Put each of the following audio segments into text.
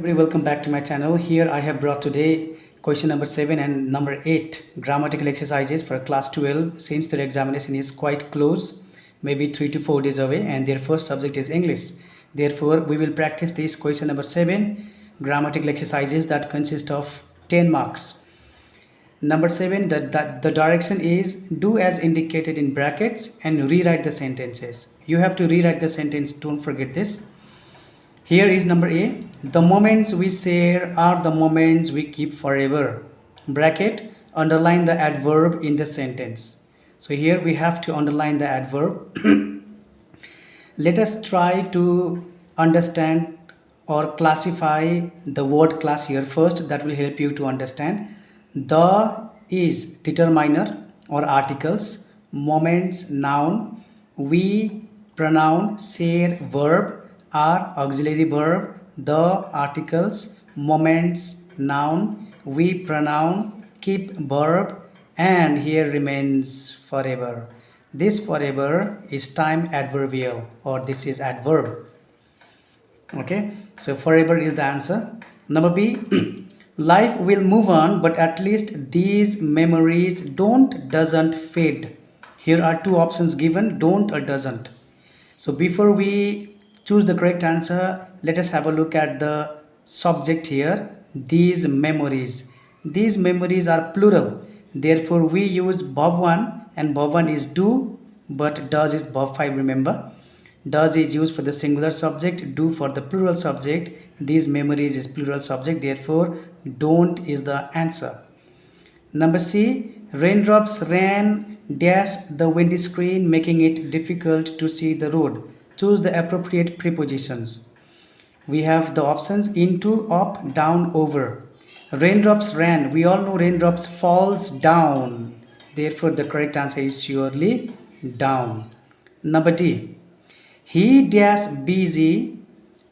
Everybody, welcome back to my channel. Here I have brought today question number 7 and number 8 grammatical exercises for class 12. Since their examination is quite close, maybe 3 to 4 days away, and their first subject is English. Therefore, we will practice this question number 7 grammatical exercises that consist of 10 marks. Number 7, the direction is do as indicated in brackets and rewrite the sentences. You have to rewrite the sentence, don't forget this. Here is number A. The moments we share are the moments we keep forever. Bracket, underline the adverb in the sentence. So here we have to underline the adverb. Let us try to understand or classify the word class here first. That will help you to understand. The is determiner or articles, moments noun, we pronoun, share verb, are auxiliary verb, the articles, moments noun, we pronoun, keep verb, and here remains forever. This forever is time adverbial, or this is adverb. Okay, so forever is the answer. Number B. Life will move on, but at least these memories doesn't fade. Here are two options given, don't or doesn't. So before we choose the correct answer, let us have a look at the subject here. These memories. These memories are plural. Therefore, we use verb 1, and verb 1 is do, but does is verb 5, remember. Does is used for the singular subject, do for the plural subject. These memories is plural subject, therefore don't is the answer. Number C, raindrops ran dash the windy screen, making it difficult to see the road. Choose the appropriate prepositions. We have the options into, up, down, over. Raindrops ran. We all know raindrops falls down. Therefore, the correct answer is surely down. Number D. He dash busy,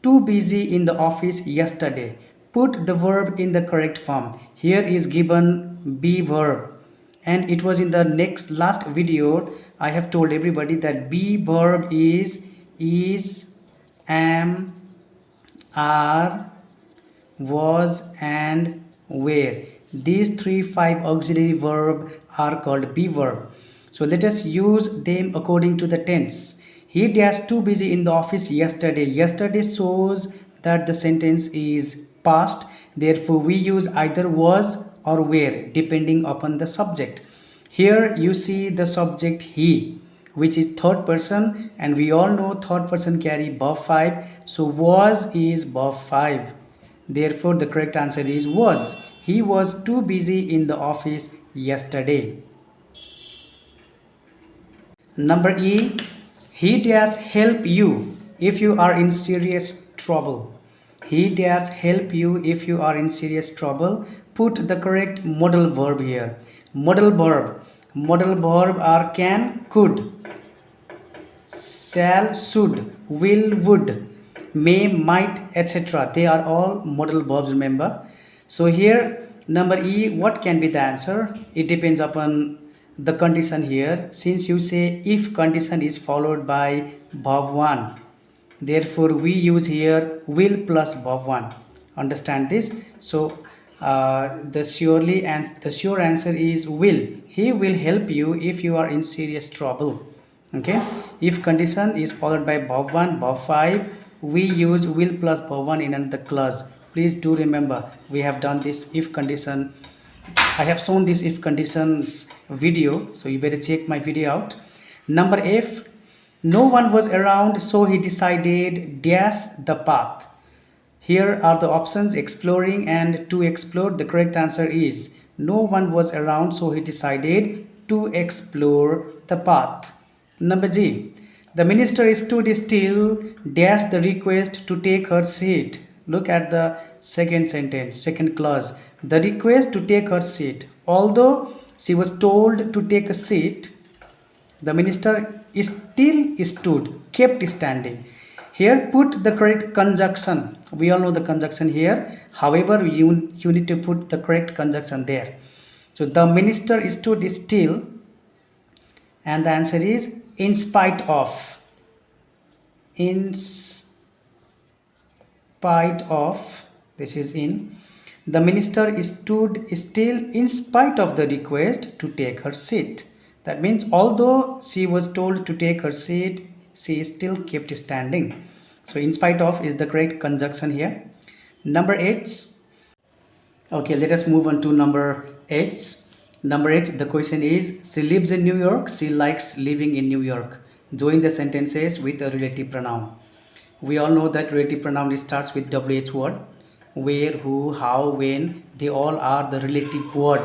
too busy in the office yesterday. Put the verb in the correct form. Here is given be verb, and it was in the last video I have told everybody that be verb is, am, are, was, and were. These 5 auxiliary verbs are called be verb. So let us use them according to the tense. He was too busy in the office yesterday. Yesterday shows that the sentence is past. Therefore, we use either was or were depending upon the subject. Here you see the subject he, which is third person, and we all know third person carry verb 5. So was is verb 5. Therefore, the correct answer is was. He was too busy in the office yesterday. Number E. He does help you if you are in serious trouble. He does help you if you are in serious trouble. Put the correct modal verb here. Modal verb are can, could, shall, should, will, would, may, might, etc. They are all modal verbs, remember. So here number E, what can be the answer? It depends upon the condition here. Since you say if condition is followed by verb 1, therefore we use here will plus verb 1. Understand this? So the sure answer is will. He will help you if you are in serious trouble. Okay, if condition is followed by verb 1, verb 5, we use will plus verb 1 in another clause. Please do remember, we have done this if condition. I have shown this if conditions video, so you better check my video out. Number F, no one was around, so he decided dash the path. Here are the options, exploring and to explore. The correct answer is no one was around, so he decided to explore the path. Number G, the minister stood still dash the request to take her seat. Look at the second sentence, second clause. The request to take her seat. Although she was told to take a seat, the minister still stood, kept standing. Here put the correct conjunction. We all know the conjunction here. However, you need to put the correct conjunction there. So the minister stood still, and the answer is in spite of. In spite of, This is in. The minister stood still in spite of the request to take her seat. That means although she was told to take her seat, she still kept standing. So in spite of is the correct conjunction here. Number 8. Okay, let us move on to number 8. Number 8, the question is, she lives in New York, she likes living in New York. Join the sentences with a relative pronoun. We all know that relative pronoun starts with WH word. Where, who, how, when, they all are the relative word.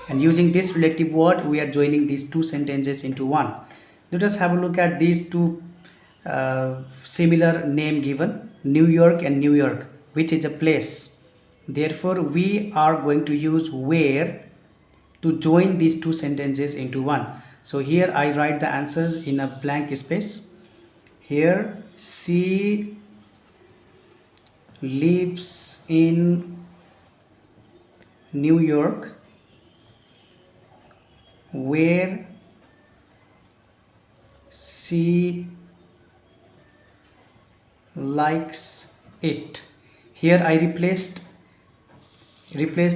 And using this relative word, we are joining these two sentences into one. Let us have a look at these two similar name given, New York and New York, which is a place. Therefore, we are going to use where to join these two sentences into one. So here I write the answers in a blank space. Here, she lives in New York, where she likes it. Here I replaced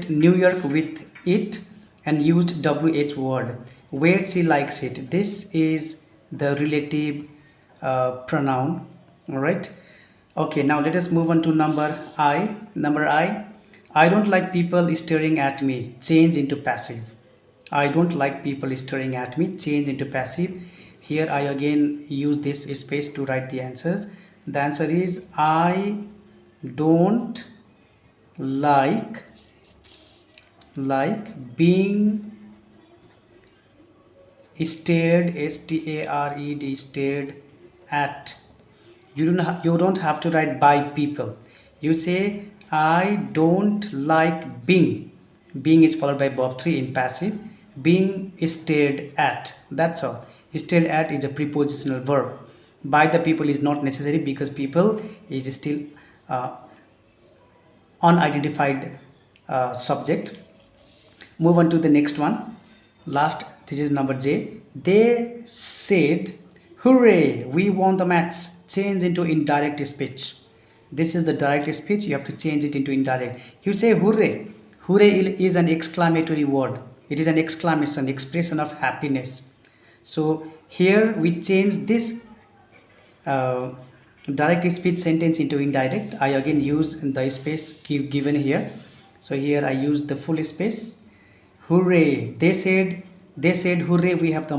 New York with it and used WH word. Where she likes it. This is the relative pronoun. All right. Okay, now let us move on to number I. Number I don't like people staring at me. Change into passive. I don't like people staring at me. Change into passive. Here I again use this space to write the answers. The answer is I don't like being stared, stared, stared at. You don't have to write by people. You say I don't like being. Being is followed by verb 3 in passive. Being stared at. That's all. Stared at is a prepositional verb. By the people is not necessary because people is still unidentified subject. Move on to the next one. Last, this is number J. They said, hooray, we won the match. Change into indirect speech. This is the direct speech. You have to change it into indirect. You say hooray. Hooray is an exclamatory word. It is an exclamation, expression of happiness. So here we change this direct speech sentence into indirect. I again use the space given here. So here I use the full space. Hooray! They said hooray, we have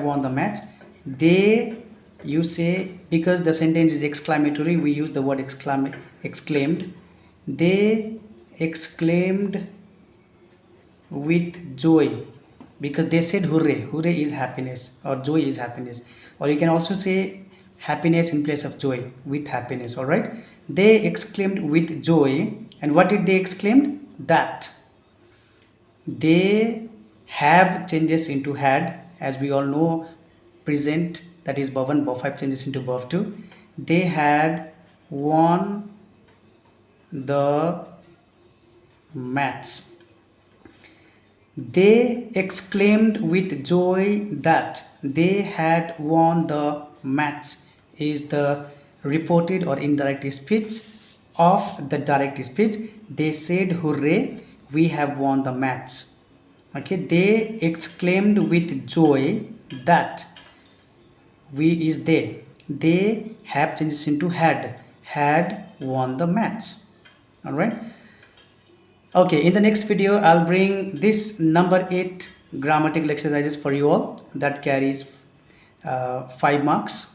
won the match. They, you say, because the sentence is exclamatory, we use the word exclaimed. They exclaimed with joy because they said hooray. Hooray is happiness or joy is happiness. Or you can also say happiness in place of joy, with happiness. All right, they exclaimed with joy. And what did they exclaim? That they have changes into had, as we all know. Present, that is verb 1, verb 5 changes into verb 2. They had won the match. They exclaimed with joy that they had won the match is the reported or indirect speech of the direct speech. They said hooray, we have won the match. Okay, they exclaimed with joy that, we is they have changes into had won the match. All right. Okay, in the next video I'll bring this number 8 grammatical exercises for you all that carries 5 marks.